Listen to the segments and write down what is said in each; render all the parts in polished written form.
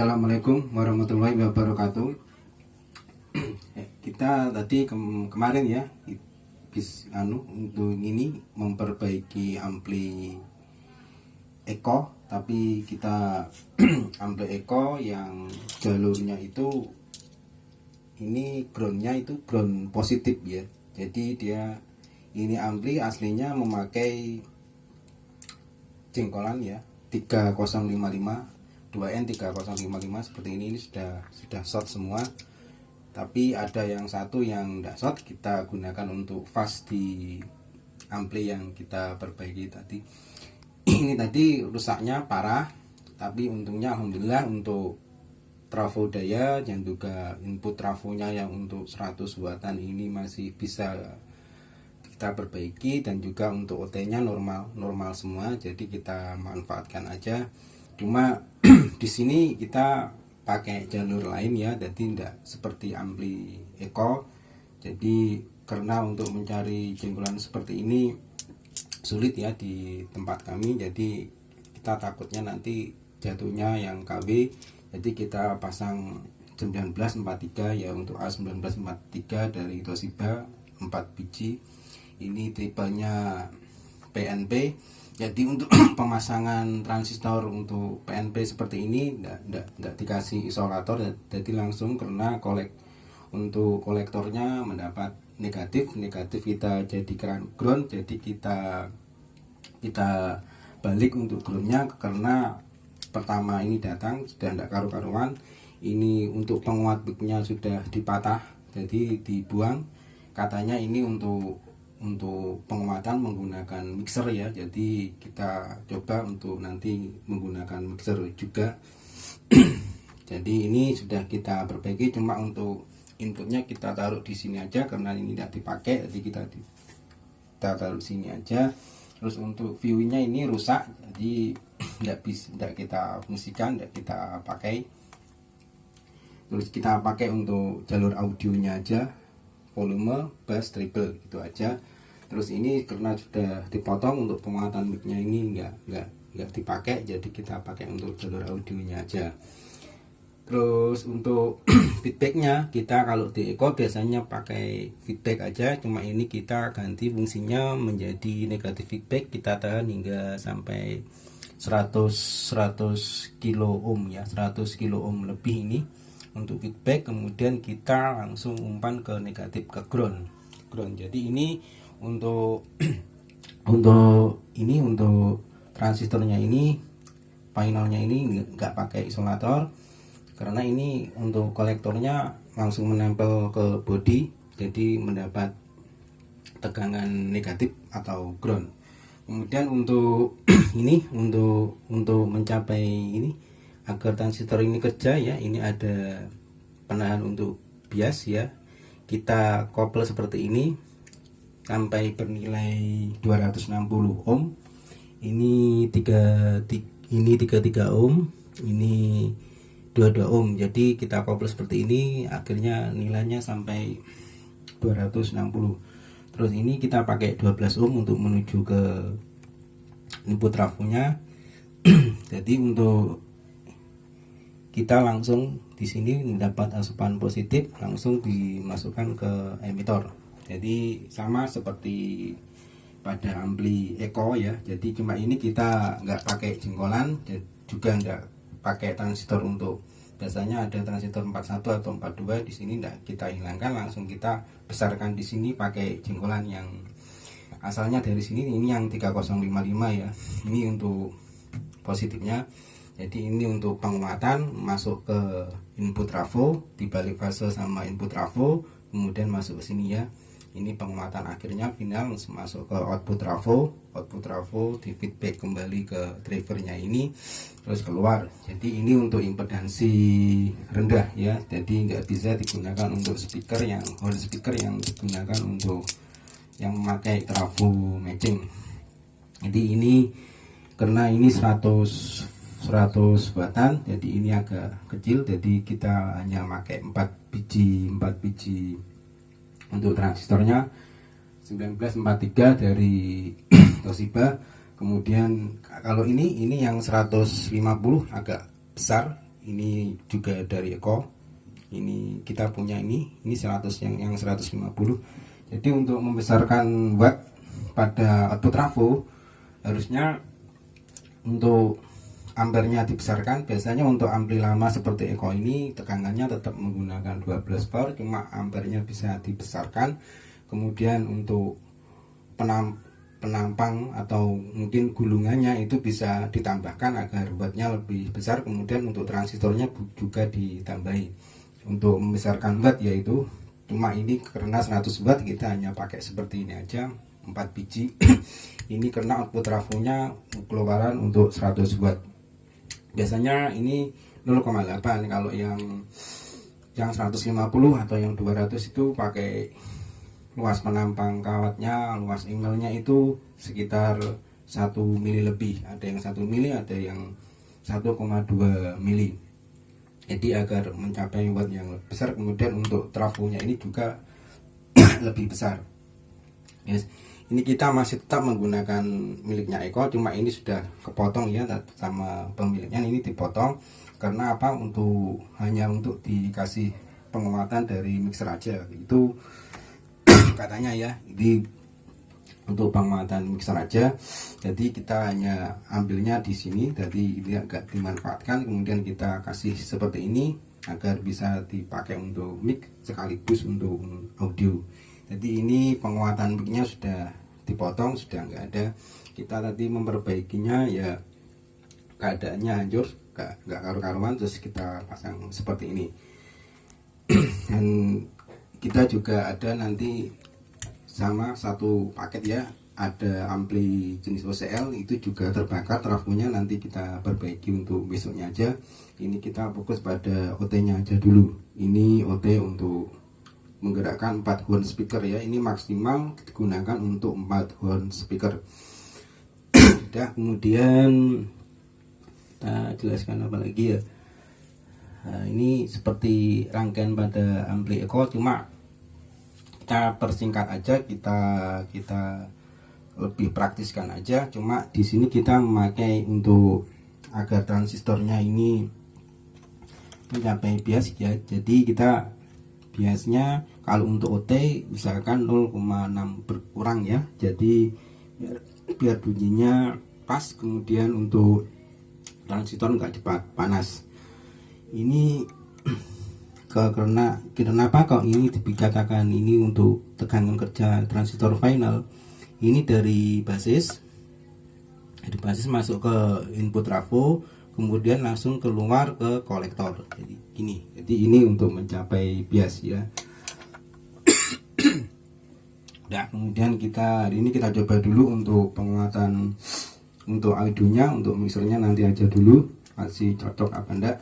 Assalamualaikum warahmatullahi wabarakatuh. Kita tadi kemarin ya untuk ini memperbaiki ampli Eko, tapi kita ampli Eko yang jalurnya itu ini groundnya itu ground positif ya. Jadi dia ini ampli aslinya memakai jengkolan ya 3055 2N 3055 seperti ini sudah short semua, tapi ada yang satu yang tidak short, kita gunakan untuk fast di ampli yang kita perbaiki tadi. Ini tadi rusaknya parah, tapi untungnya alhamdulillah untuk trafo daya dan juga input trafonya yang untuk 100 wattan ini masih bisa kita perbaiki, dan juga untuk OT nya normal semua, jadi kita manfaatkan aja. Cuma di sini kita pakai jalur lain ya, jadi tidak seperti ampli Eko. Jadi karena untuk mencari jenggolan seperti ini sulit ya di tempat kami, jadi kita takutnya nanti jatuhnya yang KW, jadi kita pasang 1943 ya, untuk A1943 dari Toshiba 4 biji. Ini tipenya PNP. Jadi untuk pemasangan transistor untuk PNP seperti ini tidak dikasih isolator, jadi langsung, karena untuk kolektornya mendapat negatif kita jadikan ground, jadi kita balik untuk groundnya, karena pertama ini datang sudah tidak karu-karuan. Ini untuk penguat bignya sudah dipatah, jadi dibuang. Katanya ini untuk penguatan menggunakan mixer ya, jadi kita coba untuk nanti menggunakan mixer juga. Jadi ini sudah kita perbaiki, cuma untuk inputnya kita taruh di sini aja karena ini tidak dipakai, jadi kita taruh di sini aja. Terus untuk view-nya ini rusak, jadi tidak kita fungsikan, tidak kita pakai. Terus kita pakai untuk jalur audionya aja, volume, bass, treble, gitu aja. Terus ini karena sudah dipotong, untuk penguatan mic-nya ini nggak dipakai, jadi kita pakai untuk jalur audionya aja. Terus untuk feedbacknya, kita kalau di Eko biasanya pakai feedback aja, cuma ini kita ganti fungsinya menjadi negatif feedback, kita tahan hingga sampai 100 kilo ohm ya, 100 kilo ohm lebih ini untuk feedback. Kemudian kita langsung umpan ke negatif, ke ground. Jadi ini untuk transistornya ini, finalnya ini nggak pakai isolator, karena ini untuk kolektornya langsung menempel ke body, jadi mendapat tegangan negatif atau ground. Kemudian untuk ini untuk mencapai ini, agar transistor ini kerja ya, ini ada penahan untuk bias ya, kita couple seperti ini sampai bernilai 260 ohm. Ini 33 ohm, ini 22 ohm. Jadi kita couple seperti ini, akhirnya nilainya sampai 260. Terus ini kita pakai 12 ohm untuk menuju ke input trafonya. Jadi untuk kita langsung di sini mendapat asupan positif, langsung dimasukkan ke emitor. Jadi sama seperti pada ampli Eko ya, jadi cuma ini kita nggak pakai jengkolan, juga nggak pakai transistor. Untuk biasanya ada transistor 41 atau 42, di sini nggak kita hilangkan, langsung kita besarkan di sini pakai jengkolan yang asalnya dari sini. Ini yang 3055 ya, ini untuk positifnya. Jadi ini untuk penguatan masuk ke input trafo, dibalik fase sama input trafo, kemudian masuk ke sini ya. Ini penguatan akhirnya final masuk ke output trafo di feedback kembali ke drivernya ini, terus keluar. Jadi ini untuk impedansi rendah ya, jadi nggak bisa digunakan untuk speaker yang whole speaker, yang digunakan untuk yang memakai trafo matching. Jadi ini karena ini 100 wattan, jadi ini agak kecil, jadi kita hanya pakai 4 biji untuk transistornya 1943 dari Toshiba. Kemudian kalau ini yang 150 agak besar, ini juga dari Eko. Ini kita punya ini 100 yang 150. Jadi untuk membesarkan watt pada output trafo harusnya untuk ampernya dibesarkan. Biasanya untuk ampli lama seperti Eko ini tegangannya tetap menggunakan 12 volt, cuma ampernya bisa dibesarkan. Kemudian untuk penampang atau mungkin gulungannya itu bisa ditambahkan agar wattnya lebih besar. Kemudian untuk transistornya juga ditambahi untuk membesarkan watt, yaitu cuma ini karena 100 watt kita hanya pakai seperti ini aja 4 biji. Ini karena output trafonya keluaran untuk 100 watt. Biasanya ini 0,8. Kalau yang 150 atau yang 200 itu pakai luas penampang kawatnya, luas ingelnya itu sekitar 1 mili lebih. Ada yang 1 mili, ada yang 1,2 mili. Jadi agar mencapai watt yang lebih besar. Kemudian untuk trafonya ini juga lebih besar. Yes. Ini kita masih tetap menggunakan miliknya Eko, cuma ini sudah kepotong ya sama pemiliknya. Ini dipotong karena apa? Hanya untuk dikasih penguatan dari mixer aja. Itu katanya ya, ini untuk penguatan mixer aja. Jadi kita hanya ambilnya di sini, jadi ini agak dimanfaatkan. Kemudian kita kasih seperti ini agar bisa dipakai untuk mic sekaligus untuk audio. Jadi ini penguatan mic-nya sudah dipotong, sudah nggak ada. Kita tadi memperbaikinya ya, keadaannya hancur, nggak karu-karuan, terus kita pasang seperti ini. Dan kita juga ada nanti sama satu paket ya, ada ampli jenis OCL itu juga terbakar trafonya, nanti kita perbaiki untuk besoknya aja. Ini kita fokus pada OT nya aja dulu. Ini OT untuk menggerakkan 4 horn speaker ya, ini maksimal digunakan untuk 4 horn speaker. Udah, kemudian kita jelaskan apa lagi ya. Nah, ini seperti rangkaian pada ampli Eko, cuma kita persingkat aja, kita lebih praktiskan aja. Cuma di sini kita memakai untuk agar transistornya ini mencapai bias ya. Jadi kita biasnya kalau untuk OT misalkan 0,6 berkurang ya. Jadi biar bunyinya pas, kemudian untuk transistor nggak cepat panas. Ini karena kenapa kok ini dikatakan ini untuk tegangan kerja transistor final. Ini dari basis masuk ke input trafo, kemudian langsung keluar ke kolektor. Jadi gini, jadi ini untuk mencapai bias ya. Nah, kemudian hari ini kita coba dulu untuk penguatan untuk audionya, untuk mixernya nanti aja dulu masih cocok apa enggak.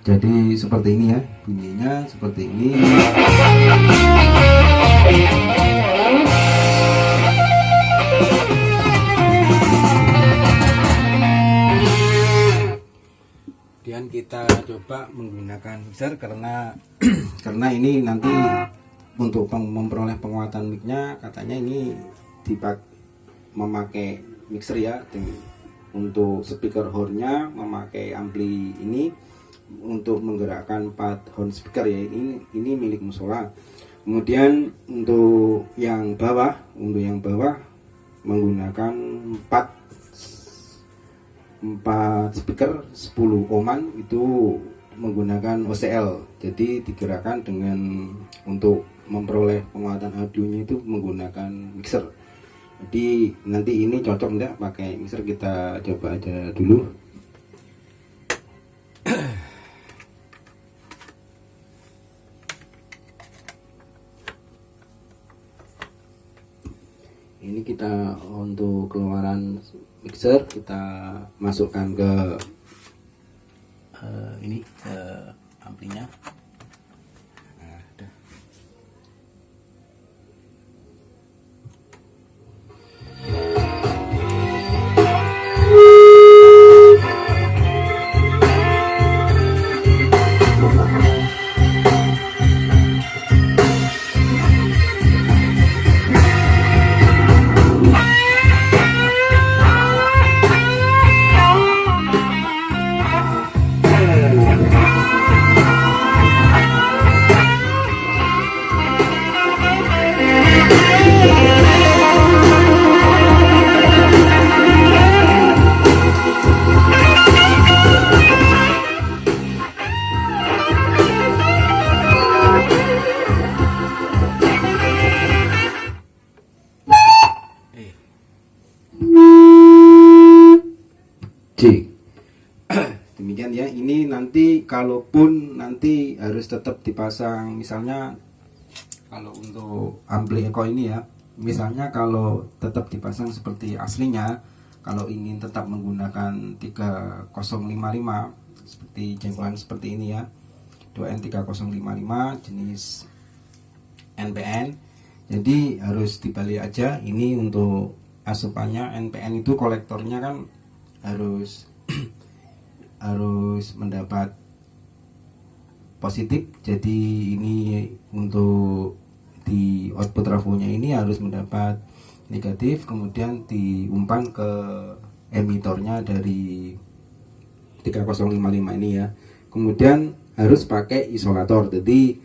Jadi seperti ini ya, bunyinya seperti ini. Kemudian kita coba menggunakan mixer karena ini nanti untuk memperoleh penguatan mic-nya katanya ini memakai mixer ya. Untuk speaker horn-nya memakai ampli ini untuk menggerakkan 4 horn speaker ya, ini milik musola. Kemudian untuk yang bawah menggunakan 4 speaker 10 ohman, itu menggunakan OCL. Jadi digerakkan dengan untuk memperoleh penguatan audionya itu menggunakan mixer. Jadi nanti ini cocok enggak pakai mixer, kita coba aja dulu. ini kita untuk keluaran mixer kita masukkan ke ini ke amplinya. Nah, udah. Demikian ya, ini nanti kalaupun nanti harus tetap dipasang, misalnya kalau untuk ampli Eko ini ya, misalnya kalau tetap dipasang seperti aslinya, kalau ingin tetap menggunakan 3055 seperti jenggolan seperti ini ya, 2N3055 jenis NPN, jadi harus dibalik aja. Ini untuk asupannya NPN itu kolektornya kan harus harus mendapat positif, jadi ini untuk di output trafonya ini harus mendapat negatif, kemudian diumpan ke emitornya dari 3055 ini ya, kemudian harus pakai isolator, jadi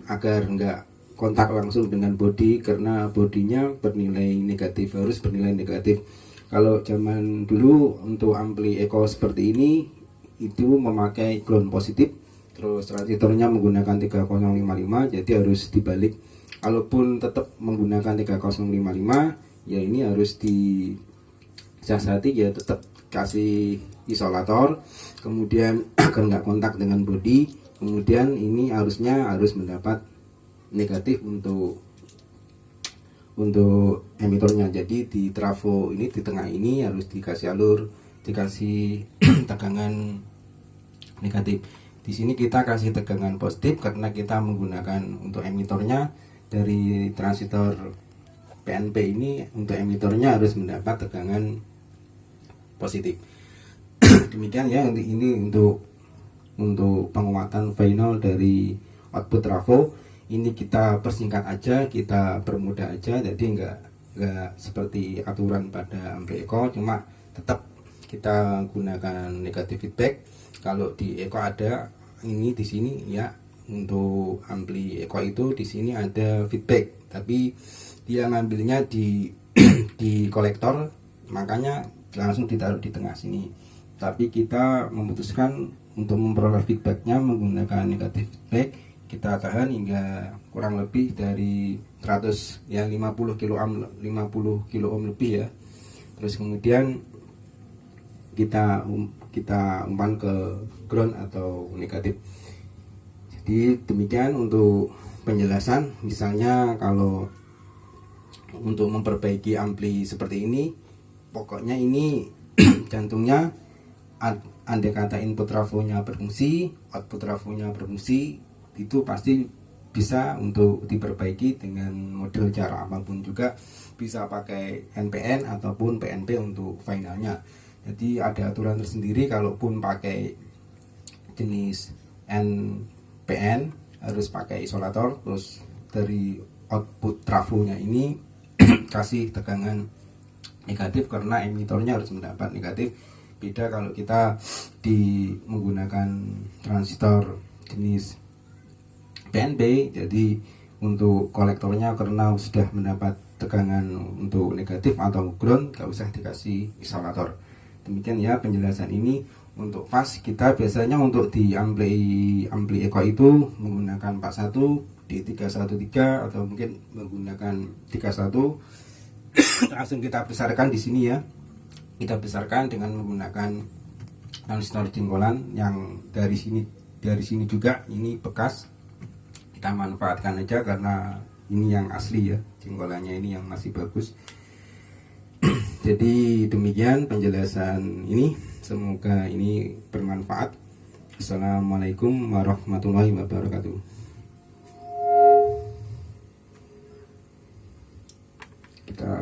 agar enggak kontak langsung dengan bodi, karena bodinya bernilai negatif, harus bernilai negatif. Kalau zaman dulu untuk ampli Eko seperti ini itu memakai ground positif, terus transitornya menggunakan 3055, jadi harus dibalik. Kalaupun tetap menggunakan 3055 ya ini harus disiasati ya, tetap kasih isolator, kemudian agar nggak kontak dengan bodi, kemudian ini harusnya harus mendapat negatif untuk emitornya. Jadi di trafo ini, di tengah ini harus dikasih alur, dikasih tegangan negatif. Di sini kita kasih tegangan positif karena kita menggunakan untuk emitornya dari transistor PNP ini, untuk emitornya harus mendapat tegangan positif. Demikian ya, ini untuk penguatan final dari output trafo. Ini kita persingkat aja, kita permudah aja, jadi enggak seperti aturan pada ampli Eko, cuma tetap kita gunakan negatif feedback. Kalau di Eko ada ini di sini ya, untuk ampli Eko itu di sini ada feedback, tapi dia ngambilnya di di kolektor, makanya langsung ditaruh di tengah sini. Tapi kita memutuskan untuk memperoleh feedbacknya menggunakan negatif feedback. Kita tahan hingga kurang lebih dari 100 ya, 50 kilo ohm lebih ya. Terus kemudian kita umpan ke ground atau negatif. Jadi demikian untuk penjelasan. Misalnya kalau untuk memperbaiki ampli seperti ini, pokoknya ini jantungnya, andai kata input trafonya berfungsi, output trafonya berfungsi, itu pasti bisa untuk diperbaiki dengan model cara apapun, juga bisa pakai NPN ataupun PNP untuk finalnya. Jadi ada aturan tersendiri, kalaupun pakai jenis NPN harus pakai isolator, terus dari output trafonya ini kasih tegangan negatif karena emitornya harus mendapat negatif. Beda kalau kita menggunakan transistor jenis PNP, jadi untuk kolektornya karena sudah mendapat tegangan untuk negatif atau ground, gak usah dikasih isolator. Demikian ya penjelasan ini. Untuk fast kita biasanya untuk di ampli Eko itu menggunakan 41 di 313 atau mungkin menggunakan 31. Langsung kita besarkan di sini ya, kita besarkan dengan menggunakan transistor jenggolan yang dari sini juga ini bekas, kita manfaatkan aja karena ini yang asli ya, jengkolannya ini yang masih bagus. Jadi demikian penjelasan ini, semoga ini bermanfaat. Assalamualaikum warahmatullahi wabarakatuh. Kita